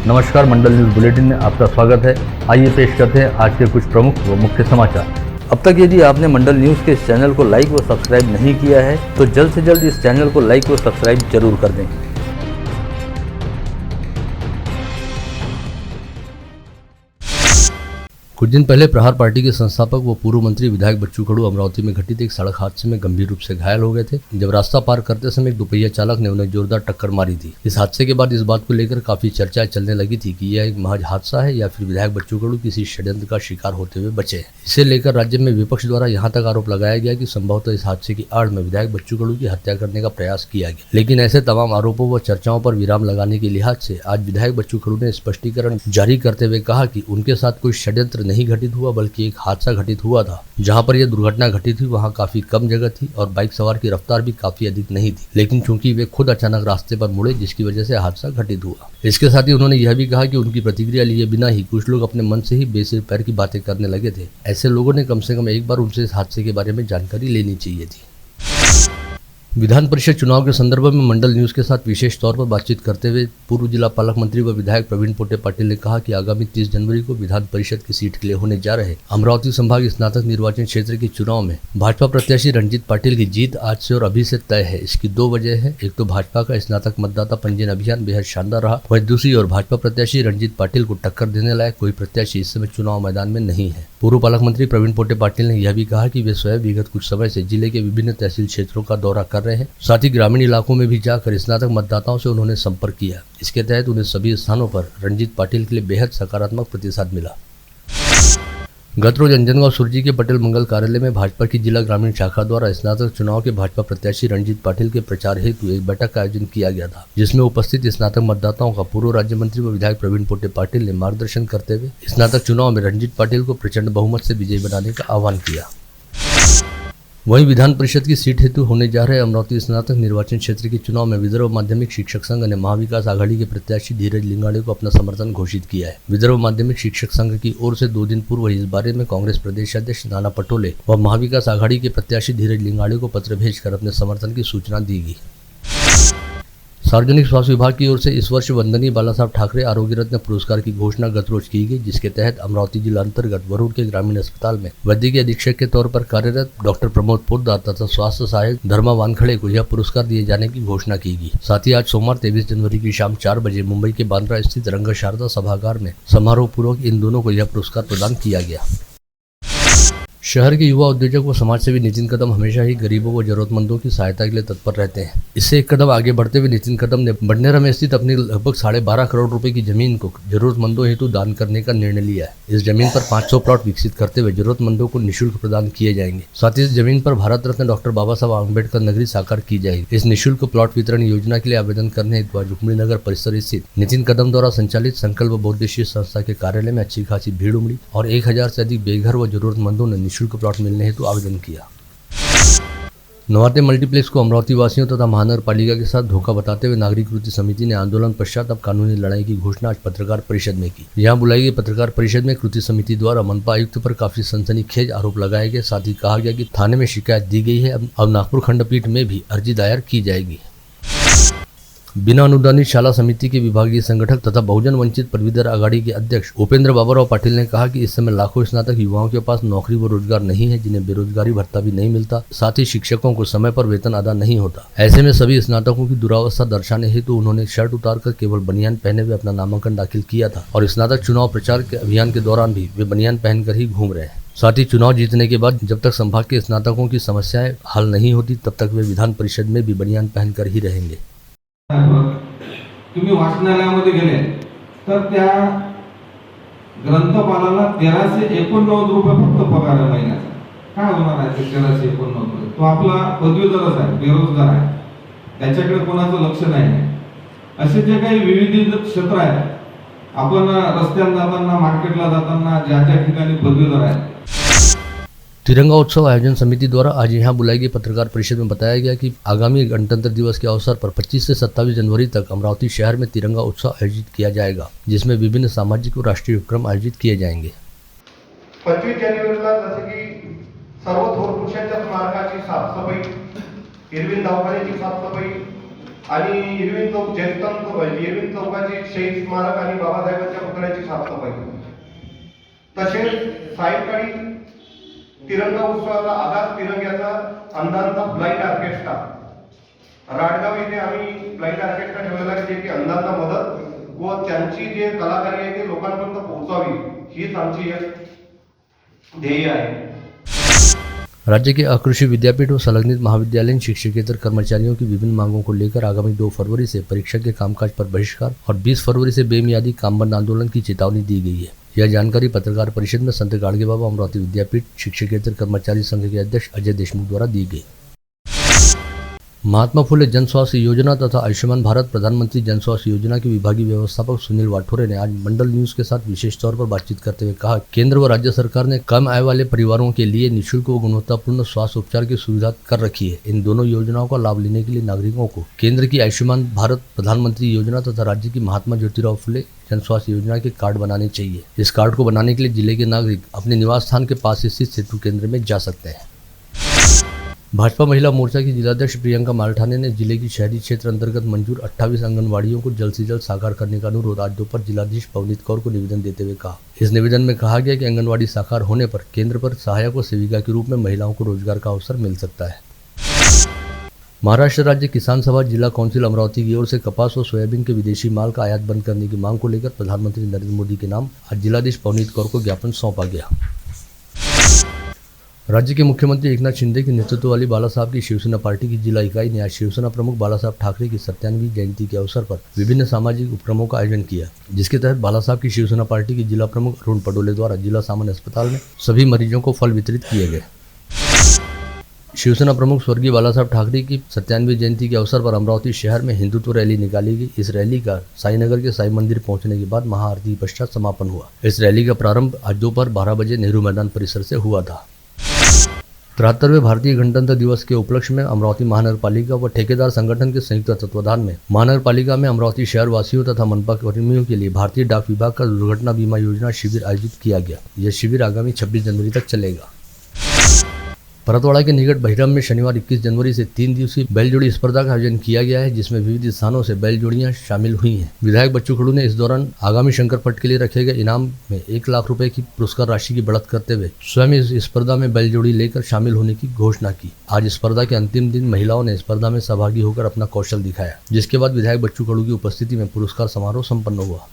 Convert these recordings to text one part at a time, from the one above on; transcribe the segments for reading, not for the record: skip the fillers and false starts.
नमस्कार, मंडल news bulletin में आपका स्वागत है। आइए पेश करते हैं आज के कुछ प्रमुख व मुख्य समाचार। अब तक यदि आपने मंडल न्यूज के इस चैनल को लाइक व सब्सक्राइब नहीं किया है तो जल्द से जल्द इस चैनल को लाइक व सब्सक्राइब जरूर कर दें। कुछ दिन पहले प्रहार पार्टी के संस्थापक व पूर्व मंत्री विधायक बच्चू कडू अमरावती में घटित एक सड़क हादसे में गंभीर रूप से घायल हो गए थे, जब रास्ता पार करते समय एक दोपहिया चालक ने उन्हें जोरदार टक्कर मारी थी। इस हादसे के बाद इस बात को लेकर काफी चर्चा चलने लगी थी कि यह एक महज हादसा है या फिर विधायक बच्चू कडू किसी षड्यंत्र का शिकार होते हुए बचे हैं। इसे लेकर राज्य में विपक्ष द्वारा यहाँ तक आरोप लगाया गया कि संभवतः इस हादसे की आड़ में विधायक बच्चू कडू की हत्या करने का प्रयास किया गया। लेकिन ऐसे तमाम आरोपों व चर्चाओं पर विराम लगाने के लिहाज से आज विधायक बच्चू कडू ने स्पष्टीकरण जारी करते हुए कहा कि उनके साथ कोई षड्यंत्र नहीं घटित हुआ, बल्कि एक हादसा घटित हुआ था। जहां पर यह दुर्घटना घटित हुई वहां काफी कम जगह थी और बाइक सवार की रफ्तार भी काफी अधिक नहीं थी, लेकिन चूंकि वे खुद अचानक रास्ते पर मुड़े जिसकी वजह से हादसा घटित हुआ। इसके साथ ही उन्होंने यह भी कहा कि उनकी प्रतिक्रिया लिए बिना ही कुछ लोग अपने मन से ही बेसिर पैर की बातें करने लगे थे। ऐसे लोगों ने कम से कम एक बार उनसे इस हादसे के बारे में जानकारी लेनी चाहिए थी। विधान परिषद चुनाव के संदर्भ में मंडल न्यूज के साथ विशेष तौर पर बातचीत करते हुए पूर्व जिला पालक मंत्री व विधायक प्रवीण पोटे पाटिल ने कहा कि आगामी 30 जनवरी को विधान परिषद की सीट के लिए होने जा रहे अमरावती संभाग स्नातक निर्वाचन क्षेत्र के चुनाव में भाजपा प्रत्याशी रणजीत पाटिल की जीत आज से और अभी से तय है। इसकी दो वजह है। एक तो भाजपा का स्नातक मतदाता पंजीयन अभियान बेहद शानदार रहा, वहीं दूसरी ओर भाजपा प्रत्याशी रणजीत पाटिल को टक्कर देने लायक कोई प्रत्याशी इस समय चुनाव मैदान में नहीं है। पूर्व पालक मंत्री प्रवीण पोटे पाटिल ने यह भी कहा कि वे स्वयं विगत कुछ समय से जिले के विभिन्न तहसील क्षेत्रों का दौरा कर रहे हैं। साथ ही ग्रामीण इलाकों में भी जाकर स्नातक मतदाताओं से उन्होंने संपर्क किया। इसके तहत उन्हें सभी स्थानों पर रणजीत पाटिल के लिए बेहद सकारात्मक प्रतिसाद मिला। गत रोज अंजनगांव सुरजी के पटेल मंगल कार्यालय में भाजपा की जिला ग्रामीण शाखा द्वारा स्नातक चुनाव के भाजपा प्रत्याशी रणजीत पाटिल के प्रचार हेतु एक बैठक का आयोजन किया गया था, जिसमें उपस्थित स्नातक मतदाताओं का पूर्व राज्य मंत्री व विधायक प्रवीण पोटे पाटिल ने मार्गदर्शन करते हुए स्नातक चुनाव में रणजीत पाटिल को प्रचंड बहुमत से विजयी बनाने का आह्वान किया। वहीं विधान परिषद की सीट हेतु होने जा रहे अमरावती स्नातक निर्वाचन क्षेत्र के चुनाव में विदर्भ माध्यमिक शिक्षक संघ ने महाविकास आघाड़ी के प्रत्याशी धीरज लिंगाड़े को अपना समर्थन घोषित किया है। विदर्भ माध्यमिक शिक्षक संघ की ओर से 2 दिन पूर्व इस बारे में कांग्रेस प्रदेश अध्यक्ष नाना पटोले व महाविकास आघाड़ी के प्रत्याशी धीरज लिंगाड़े को पत्र भेजकर अपने समर्थन की सूचना दी गई। सार्वजनिक स्वास्थ्य विभाग की ओर से इस वर्ष वंदनीय बाला साहब ठाकरे आरोग्य रत्न पुरस्कार की घोषणा गत रोज की गई, जिसके तहत अमरावती जिला अंतर्गत वरुण के ग्रामीण अस्पताल में वैद्यकीय अधीक्षक के तौर पर कार्यरत डॉक्टर प्रमोद पोद्दार तथा स्वास्थ्य सहायक धर्मा वानखड़े को यह पुरस्कार दिए जाने की घोषणा की गई। साथ ही आज सोमवार 23 जनवरी की शाम 4 बजे मुंबई के बांद्रा स्थित रंग शारदा सभागार में समारोह पूर्वक इन दोनों को यह पुरस्कार प्रदान किया गया। शहर के युवा उद्योजक व समाजसेवी नितिन कदम हमेशा ही गरीबों व जरूरतमंदों की सहायता के लिए तत्पर रहते हैं। इससे एक कदम आगे बढ़ते हुए नितिन कदम ने बडनेरा में स्थित अपनी लगभग 12.5 करोड़ रुपए की जमीन को जरूरतमंदों हेतु दान करने का निर्णय लिया है। इस जमीन पर 500 प्लॉट विकसित करते हुए जरूरतमंदों को निःशुल्क प्रदान किए जाएंगे। साथ ही इस जमीन पर भारत रत्न डॉक्टर बाबा साहब आम्बेडकर नगरी साकार की जाएगी। इस निःशुल्क प्लॉट वितरण योजना के लिए आवेदन करने हेतु आज रुक्मिणी नगर परिसर स्थित नितिन कदम द्वारा संचालित संकल्प बहुउद्देशीय संस्था के कार्यालय में अच्छी खासी भीड़ उमड़ी और 1000 से अधिक बेघर व जरूरतमंदों ने निःशुल्क प्लॉट मिलने हेतु आवेदन किया। नवाते मल्टीप्लेक्स को अमरावती वासियों तथा महानगर पालिका के साथ धोखा बताते हुए नागरिक कृति समिति ने आंदोलन पश्चात अब कानूनी लड़ाई की घोषणा आज पत्रकार परिषद में की। यहां बुलाई गई पत्रकार परिषद में कृति समिति द्वारा मनपा आयुक्त पर काफी सनसनीखेज आरोप लगाए गए। साथ ही कहा गया कि थाने में शिकायत दी गई है, अब नागपुर खंडपीठ में भी अर्जी दायर की जाएगी। बिना अनुदानित शाला समिति के विभागीय संगठक तथा बहुजन वंचित पदवीधर आघाड़ी के अध्यक्ष उपेंद्र बाबूराव पाटिल ने कहा कि इस समय लाखों स्नातक युवाओं के पास नौकरी व रोजगार नहीं है, जिन्हें बेरोजगारी भत्ता भी नहीं मिलता। साथ ही शिक्षकों को समय पर वेतन अदा नहीं होता। ऐसे में सभी स्नातकों की दुरावस्था दर्शाने हेतु उन्होंने शर्ट उतारकर केवल बनियान पहने हुए अपना नामांकन दाखिल किया था और स्नातक चुनाव प्रचार के अभियान के दौरान भी वे बनियान पहनकर ही घूम रहे हैं। साथ ही चुनाव जीतने के बाद जब तक संभाग के स्नातकों की समस्याएं हल नहीं होती तब तक वे विधान परिषद में भी बनियान पहनकर ही रहेंगे। तुम्ही वाचनालयामध्ये गेले तर त्या ग्रंथपालाला 1389 रुपये फक्त पगार आहे महिन्याचा। काय होणार आहे ते 1389? तो आपला पदवीधरच आहे, बेरोजगार आहे, त्याच्याकडे कोणाचं लक्ष नाही। असे जे काही विविध क्षेत्र आहेत, आपण रस्त्यावर जाताना, मार्केटला जाताना ज्या ज्या ठिकाणी पदवीधर आहेत। तिरंगा उत्सव आयोजन समिति द्वारा आज यहाँ बुलाई गई पत्रकार परिषद में बताया गया कि आगामी गणतंत्र दिवस के अवसर पर 25 से 27 जनवरी तक अमरावती शहर में तिरंगा उत्सव आयोजित किया जाएगा, जिसमें विभिन्न सामाजिक और राष्ट्रीय उपक्रम आयोजित किए जाएंगे। 25 जानेवारीला जसे की सर्व थोर पुरुषांच्या स्मारकाची साफसफाई, इरविन दवाखान्याची साफसफाई, आणि इरविन चौक इरविन चौकाची शहीद स्मारक आणि बाबासाहेबांच्या पुतळ्याची साफसफाई. तसेच सायंकाळी तिरंगा उत्सवाचा आगाज तिरंग्याचा अंधांचा ब्लाइंड ऑर्केस्ट्रा राडगाव येथे आम्ही ब्लाइंड ऑर्केस्ट्रा ठेवलेला आहे, जे की अंधांना मदत व त्यांची जे कलाकारी आहे ते लोकांपर्यंत पोहोचावी हीच आमची एक ध्येय आहे. राज्य के अकृषि विद्यापीठ व संलग्नित महाविद्यालयीन शिक्षकेतर कर्मचारियों की विभिन्न मांगों को लेकर आगामी 2 फरवरी से परीक्षा के कामकाज पर बहिष्कार और 20 फरवरी से बेमियादी काम बंद आंदोलन की चेतावनी दी गई है. यह जानकारी पत्रकार परिषद में संत गाडगेबाबा अमरावती विद्यापीठ शिक्षकेतर कर्मचारी संघ के अध्यक्ष अजय देशमुख द्वारा दी गई. महात्मा फुले जन स्वास्थ्य योजना तथा आयुष्मान भारत प्रधानमंत्री जन स्वास्थ्य योजना के विभागीय व्यवस्थापक सुनील वाठोरे ने आज मंडल न्यूज के साथ विशेष तौर पर बातचीत करते हुए कहा, केंद्र व राज्य सरकार ने कम आय वाले परिवारों के लिए निःशुल्क व गुणवत्तापूर्ण स्वास्थ्य उपचार की सुविधा कर रखी है. इन दोनों योजनाओं का लाभ लेने के लिए नागरिकों को केंद्र की आयुष्मान भारत प्रधानमंत्री योजना तथा राज्य की महात्मा ज्योतिराव फुले जन स्वास्थ्य योजना के कार्ड बनाने चाहिए. इस कार्ड को बनाने के लिए जिले के नागरिक अपने निवास स्थान के पास स्थित सेतु केंद्र में जा सकते हैं. भाजपा महिला मोर्चा की जिलाध्यक्ष प्रियंका मालठाने ने जिले की शहरी क्षेत्र अंतर्गत मंजूर 28 आंगनवाड़ियों को जल्द से जल्द साकार करने का अनुरोध आज दोपहर जिलाधीश पवनीत कौर को निवेदन देते हुए कहा. इस निवेदन में कहा गया कि आंगनवाड़ी साकार होने पर केंद्र पर सहायक व सेविका के रूप में महिलाओं को रोजगार का अवसर मिल सकता है. महाराष्ट्र राज्य किसान सभा जिला काउंसिल अमरावती की ओर से कपास व सोयाबीन के विदेशी माल का आयात बंद करने की मांग को लेकर प्रधानमंत्री नरेंद्र मोदी के नाम आज जिलाधीश पवनीत कौर को ज्ञापन सौंपा गया. राज्य के मुख्यमंत्री एकनाथ शिंदे के नेतृत्व वाली बाला साहब की शिवसेना पार्टी की जिला इकाई ने आज शिवसेना प्रमुख बाला साहब ठाकरे की 97वीं जयंती के अवसर पर विभिन्न सामाजिक उपक्रमों का आयोजन किया, जिसके तहत बाला साहब की शिवसेना पार्टी के जिला प्रमुख अरुण पडोले द्वारा जिला सामान्य अस्पताल में सभी मरीजों को फल वितरित किए गए. शिवसेना प्रमुख स्वर्गीय बाला साहब ठाकरे की 97वीं जयंती के अवसर पर अमरावती शहर में हिंदुत्व रैली निकाली गई. इस रैली का साईनगर के साई मंदिर पहुंचने के बाद महाआरती के पश्चात समापन हुआ. इस रैली का प्रारंभ आज दोपहर 12 बजे नेहरू मैदान परिसर से हुआ था. 73वें भारतीय गणतंत्र दिवस के उपलक्ष्य में अमरावती महानगरपालिका व ठेकेदार संगठन के संयुक्त तत्वाधान में महानगरपालिका में अमरावती शहर वासियों तथा मनपा कर्मियों के लिए भारतीय डाक विभाग का दुर्घटना बीमा योजना शिविर आयोजित किया गया. यह शिविर आगामी 26 जनवरी तक चलेगा. परतवाड़ा के निकट बहिरम में शनिवार 21 जनवरी से 3 दिवसीय बैलजोड़ी स्पर्धा का आयोजन किया गया है, जिसमें विविध स्थानों से बैलजोड़ियां शामिल हुई हैं. विधायक बच्चू कडू ने इस दौरान आगामी शंकर पट के लिए रखे गए इनाम में 1 लाख रुपए की पुरस्कार राशि की बढ़त करते हुए स्वयं इस स्पर्धा में बैलजोड़ी लेकर शामिल होने की घोषणा की. आज स्पर्धा के अंतिम दिन महिलाओं ने स्पर्धा में सहभागी होकर अपना कौशल दिखाया, जिसके बाद विधायक बच्चू कडू की उपस्थिति में पुरस्कार समारोह संपन्न हुआ.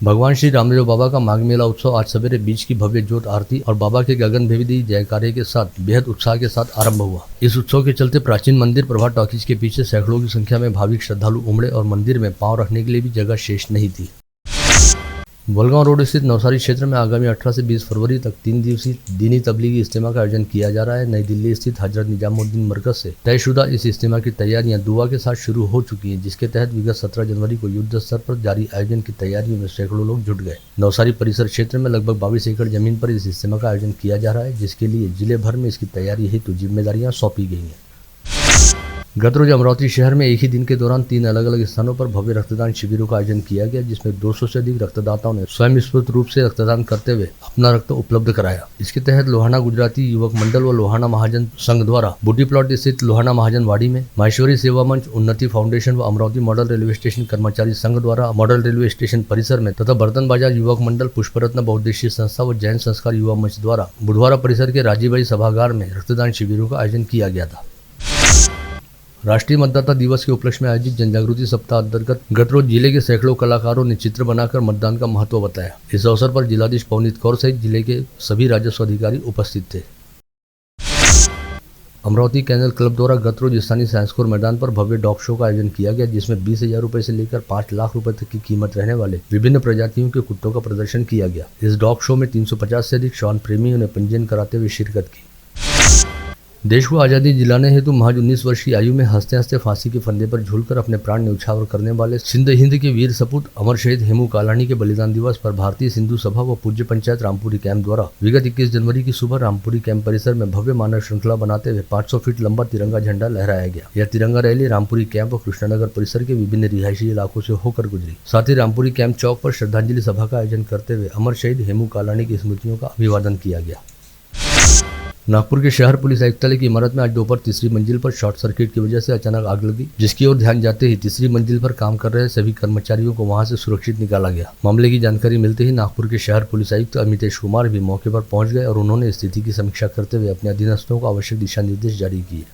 भगवान श्री रामदेव बाबा का माघ मेला उत्सव आज सवेरे बीच की भव्य ज्योत आरती और बाबा के गगनभेदी जयकारे के साथ बेहद उत्साह के साथ आरंभ हुआ. इस उत्सव के चलते प्राचीन मंदिर प्रभात टॉकीज के पीछे सैकड़ों की संख्या में भाविक श्रद्धालु उमड़े और मंदिर में पांव रखने के लिए भी जगह शेष नहीं थी. बोलगांव रोड स्थित नवसारी क्षेत्र में आगामी 18 से 20 फरवरी तक 3 दिवसीय दीनी तबलीगी इज्तिमा का आयोजन किया जा रहा है. नई दिल्ली स्थित हजरत निजामुद्दीन मरकज से तयशुदा इस इज्तिमा की तैयारियां दुआ के साथ शुरू हो चुकी हैं, जिसके तहत विगत 17 जनवरी को युद्ध स्तर पर जारी आयोजन की तैयारियों में सैकड़ों लोग जुट गए. नवसारी परिसर क्षेत्र में लगभग 22 एकड़ जमीन पर इस इज्तिमा का आयोजन किया जा रहा है, जिसके लिए जिले भर में इसकी तैयारी हेतु जिम्मेदारियां सौंपी गई हैं. गत रोज अमरावती शहर में एक ही दिन के दौरान 3 अलग अलग स्थानों पर भव्य रक्तदान शिविरों का आयोजन किया गया, जिसमें 200 से अधिक रक्तदाताओं ने स्वयं स्फूर्त रूप से रक्तदान करते हुए अपना रक्त उपलब्ध कराया. इसके तहत लोहाना गुजराती युवक मंडल व लोहाना महाजन संघ द्वारा बूटी प्लॉट स्थित लोहाना महाजन वाड़ी में, माहेश्वरी सेवा मंच, उन्नति फाउंडेशन व अमरावती मॉडल रेलवे स्टेशन कर्मचारी संघ द्वारा मॉडल रेलवे स्टेशन परिसर में तथा बर्तन बाजार युवक मंडल, पुष्परत्न बहुउद्देशीय संस्था व जैन संस्कार युवा मंच द्वारा बुधवार परिसर के राजीवभाई सभागार में रक्तदान शिविरों का आयोजन किया गया था. राष्ट्रीय मतदाता दिवस के उपलक्ष्य में आयोजित जनजागृति सप्ताह अंतर्गत गत रोज जिले के सैकड़ों कलाकारों ने चित्र बनाकर मतदान का महत्व बताया. इस अवसर पर जिलाधीश पवनीत कौर सहित जिले के सभी राजस्व अधिकारी उपस्थित थे. अमरावती कैनल क्लब द्वारा गत रोज स्थानीय साइंस कोर मैदान पर भव्य डॉग शो का आयोजन किया गया, जिसमें 20,000 रुपए से लेकर 5 लाख रुपए तक की कीमत रहने वाले विभिन्न प्रजातियों के कुत्तों का प्रदर्शन किया गया. इस डॉग शो में 350 से अधिक श्वान प्रेमियों ने पंजीयन कराते हुए शिरकत की. देश को आज़ादी दिलाने हेतु महज 19 वर्ष की आयु में हंसते हंसते फांसी के फंदे पर झूलकर अपने प्राण न्यौछावर करने वाले सिंध हिंद के वीर सपूत अमर शहीद हेमू कालानी के बलिदान दिवस पर भारतीय सिंधु सभा व पूज्य पंचायत रामपुरी कैंप द्वारा विगत 21 जनवरी की सुबह रामपुरी कैंप परिसर में भव्य मानव श्रृंखला बनाते हुए 500 फीट लंबा तिरंगा झंडा लहराया गया. यह तिरंगा रैली रामपुरी कैंप व कृष्णानगर परिसर के विभिन्न रिहायशी इलाकों से होकर गुजरी. साथ ही रामपुरी कैंप चौक पर श्रद्धांजलि सभा का आयोजन करते हुए अमर शहीद हेमू कालानी की स्मृतियों का अभिवादन किया गया. नागपुर के शहर पुलिस आयुक्तालय की इमारत में आज दोपहर तीसरी मंजिल पर शॉर्ट सर्किट की वजह से अचानक आग लगी, जिसकी ओर ध्यान जाते ही तीसरी मंजिल पर काम कर रहे सभी कर्मचारियों को वहां से सुरक्षित निकाला गया। मामले की जानकारी मिलते ही नागपुर के शहर पुलिस आयुक्त अमितेश कुमार भी मौके पर पहुंच गए और उन्होंने स्थिति की समीक्षा करते हुए अपने अधीनस्थों को आवश्यक दिशा निर्देश जारी किए।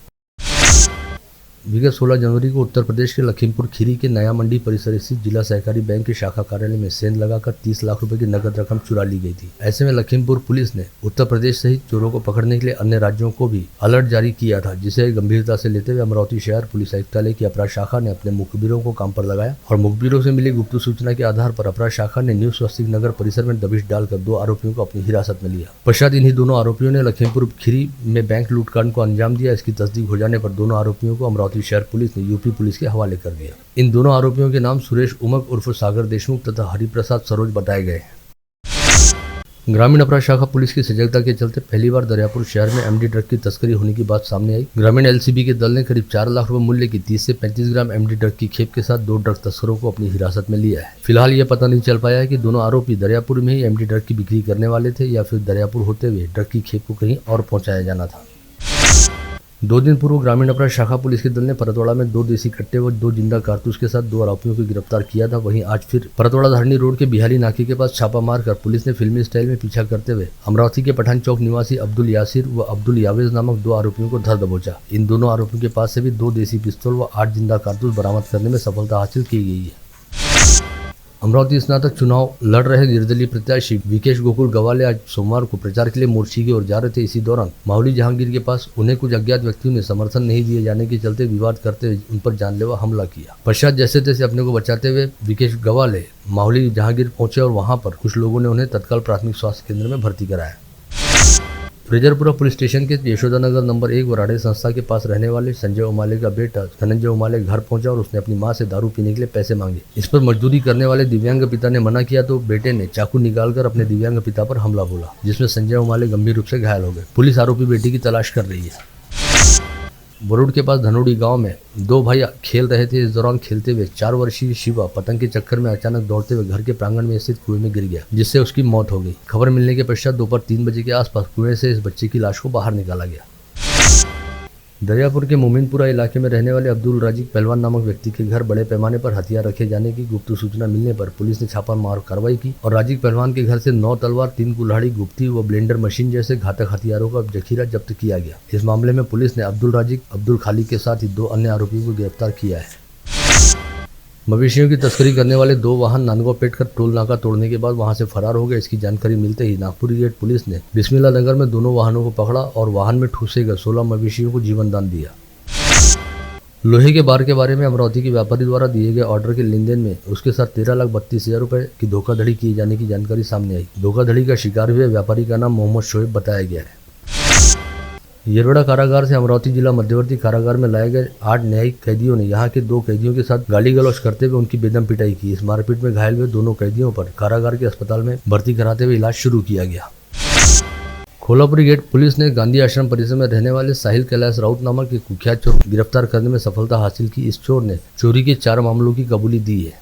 विगत 16 जनवरी को उत्तर प्रदेश के लखीमपुर खीरी के नया मंडी परिसर स्थित जिला सहकारी बैंक के शाखा कार्यालय में सेंध लगाकर 30 लाख रुपए की नकद रकम चुरा ली गई थी। ऐसे में लखीमपुर पुलिस ने उत्तर प्रदेश सहित चोरों को पकड़ने के लिए अन्य राज्यों को भी अलर्ट जारी किया था, जिसे गंभीरता से लेते हुए अमरावती शहर पुलिस आयुक्तालय की अपराध शाखा ने अपने मुखबिरों को काम पर लगाया और मुखबिरों से मिली गुप्त सूचना के आधार पर अपराध शाखा ने न्यू स्वस्तिक नगर परिसर में दबिश डालकर 2 आरोपियों को अपनी हिरासत में लिया। पश्चात इन्हीं दोनों आरोपियों ने लखीमपुर खीरी में बैंक लूटकांड को अंजाम दिया। इसकी तस्दीक हो जाने पर दोनों आरोपियों को अमरावती शहर पुलिस ने यूपी पुलिस के हवाले कर दिया। इन दोनों आरोपियों के नाम सुरेश उमक उर्फ सागर देशमुख तथा हरिप्रसाद सरोज बताए गए हैं। ग्रामीण अपराध शाखा पुलिस की सजगता के चलते पहली बार दरियापुर शहर में एमडी ड्रग की तस्करी होने की बात सामने आई। ग्रामीण एलसीबी के दल ने करीब 4 लाख रुपए मूल्य की 30 से 35 ग्राम एमडी ड्रग की खेप के साथ 2 ड्रग तस्करों को अपनी हिरासत में लिया है। फिलहाल यह पता नहीं चल पाया है कि दोनों आरोपी दरियापुर में ही एमडी ड्रग की बिक्री करने वाले थे या फिर दरियापुर होते हुए ड्रग की खेप को कहीं और पहुंचाया जाना था। 2 दिन पूर्व ग्रामीण अपराध शाखा पुलिस के दल ने परतवाड़ा में 2 देसी कट्टे व 2 जिंदा कारतूस के साथ 2 आरोपियों को गिरफ्तार किया था। वहीं आज फिर परतवाड़ा धारनी रोड के बिहाली नाके के पास छापा मारकर पुलिस ने फिल्मी स्टाइल में पीछा करते हुए अमरावती के पठान चौक निवासी अब्दुल यासिर व अब्दुल यावेज नामक 2 आरोपियों को धर दबोचा। इन दोनों आरोपियों के पास से भी 2 देसी पिस्तौल व 8 जिंदा कारतूस बरामद करने में सफलता हासिल की गई है। अमरावती स्नातक चुनाव लड़ रहे निर्दलीय प्रत्याशी विकेश गोकुल गवाले आज सोमवार को प्रचार के लिए मोर्ची की ओर जा रहे थे। इसी दौरान माहुली जहांगीर के पास उन्हें कुछ अज्ञात व्यक्तियों ने समर्थन नहीं दिए जाने के चलते विवाद करते हुए उन पर जानलेवा हमला किया। पश्चात जैसे तैसे अपने को बचाते हुए विकेश गवाले माहुली जहांगीर पहुंचे और वहां पर कुछ लोगों ने उन्हें तत्काल प्राथमिक स्वास्थ्य केंद्र में भर्ती कराया। फ्रेजरपुरा पुलिस स्टेशन के यशोदानगर नंबर 1 वराडे संस्था के पास रहने वाले संजय उमाले का बेटा धनंजय उमाले घर पहुंचा और उसने अपनी मां से दारू पीने के लिए पैसे मांगे। इस पर मजदूरी करने वाले दिव्यांग पिता ने मना किया तो बेटे ने चाकू निकालकर अपने दिव्यांग पिता पर हमला बोला, जिसमें संजय उमाले गंभीर रूप से घायल हो गए। पुलिस आरोपी बेटी की तलाश कर रही है। बरूड के पास धनोड़ी गांव में 2 भाई खेल रहे थे। इस दौरान खेलते हुए 4 वर्षीय शिवा पतंग के चक्कर में अचानक दौड़ते हुए घर के प्रांगण में स्थित कुएं में गिर गया, जिससे उसकी मौत हो गई। खबर मिलने के पश्चात दोपहर 3 बजे के आसपास कुएं से इस बच्चे की लाश को बाहर निकाला गया। दरियापुर के मोमिनपुरा इलाके में रहने वाले अब्दुल राजिक पहलवान नामक व्यक्ति के घर बड़े पैमाने पर हथियार रखे जाने की गुप्त सूचना मिलने पर पुलिस ने छापा मार कार्रवाई की और राजिक पहलवान के घर से 9 तलवार, 3 कुल्हाड़ी, गुप्ती व ब्लेंडर मशीन जैसे घातक हथियारों का जखीरा जब्त किया गया। इस मामले में पुलिस ने अब्दुल राजिक, अब्दुल खालिक के साथ ही 2 अन्य आरोपियों को गिरफ्तार किया है। मवेशियों की तस्करी करने वाले 2 वाहन नांदगांव पेट कर टोल नाका तोड़ने के बाद वहां से फरार हो गए। इसकी जानकारी मिलते ही नागपुर गेट पुलिस ने बिस्मिल्ला नगर में दोनों वाहनों को पकड़ा और वाहन में ठूसे गए 16 मवेशियों को जीवन दान दिया। लोहे के बार के बारे में अमरावती के व्यापारी द्वारा दिए गए ऑर्डर के लेन देन में उसके साथ 13,32,000 रुपए की धोखाधड़ी किए जाने की जानकारी सामने आई। धोखाधड़ी का शिकार हुए व्यापारी का नाम मोहम्मद शोएब बताया गया है। येरवड़ा कारागार से अमरावती जिला मध्यवर्ती कारागार में लाए गए 8 न्यायिक कैदियों ने यहां के 2 कैदियों के साथ गाली गलौज करते हुए उनकी बेदम पिटाई की। इस मारपीट में घायल हुए दोनों कैदियों पर कारागार के अस्पताल में भर्ती कराते हुए इलाज शुरू किया गया। कोल्हापुरी गेट पुलिस ने गांधी आश्रम परिसर में रहने वाले साहिल कैलाश राउत नामक एक कुख्यात चोर गिरफ्तार करने में सफलता हासिल की। इस चोर ने चोरी के 4 मामलों की कबूली दी है।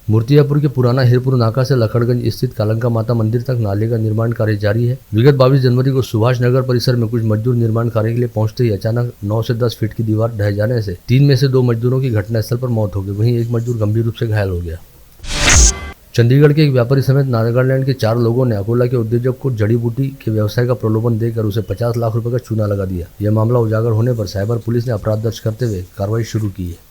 मूर्तियापुर के पुराना हिरपुर नाका से लखड़गंज स्थित कालंका माता मंदिर तक नाले का निर्माण कार्य जारी है। विगत 22 जनवरी को सुभाष नगर परिसर में कुछ मजदूर निर्माण कार्य के लिए पहुंचते ही अचानक 9 से 10 फीट की दीवार ढह जाने से 3 में से 2 मजदूरों की घटनास्थल पर मौत हो गई। वहीं एक मजदूर गंभीर रूप से घायल हो गया। चंडीगढ़ के एक व्यापारी समेत नागालैंड के 4 लोगों ने अकोला के उद्योजक को जड़ी बूटी के व्यवसाय का प्रलोभन देकर उसे 50 लाख रुपए का चूना लगा दिया। यह मामला उजागर होने पर साइबर पुलिस ने अपराध दर्ज करते हुए कार्रवाई शुरू की है।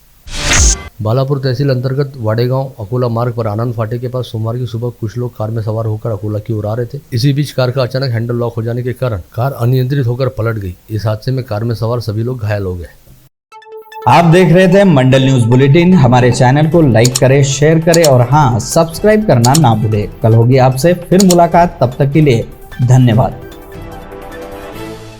बालापुर तहसील अंतर्गत वाडेगांव अकोला मार्ग पर आनंद फाटे के पास सोमवार की सुबह कुछ लोग कार में सवार होकर अकोला की ओर आ रहे थे। इसी बीच कार का अचानक हैंडल लॉक हो जाने के कारण कार अनियंत्रित होकर पलट गई। इस हादसे में कार में सवार सभी लोग घायल हो गए। आप देख रहे थे मंडल न्यूज बुलेटिन। हमारे चैनल को लाइक करें, शेयर करें और हाँ, सब्सक्राइब करना ना भूलें। कल होगी आपसे फिर मुलाकात, तब तक के लिए धन्यवाद।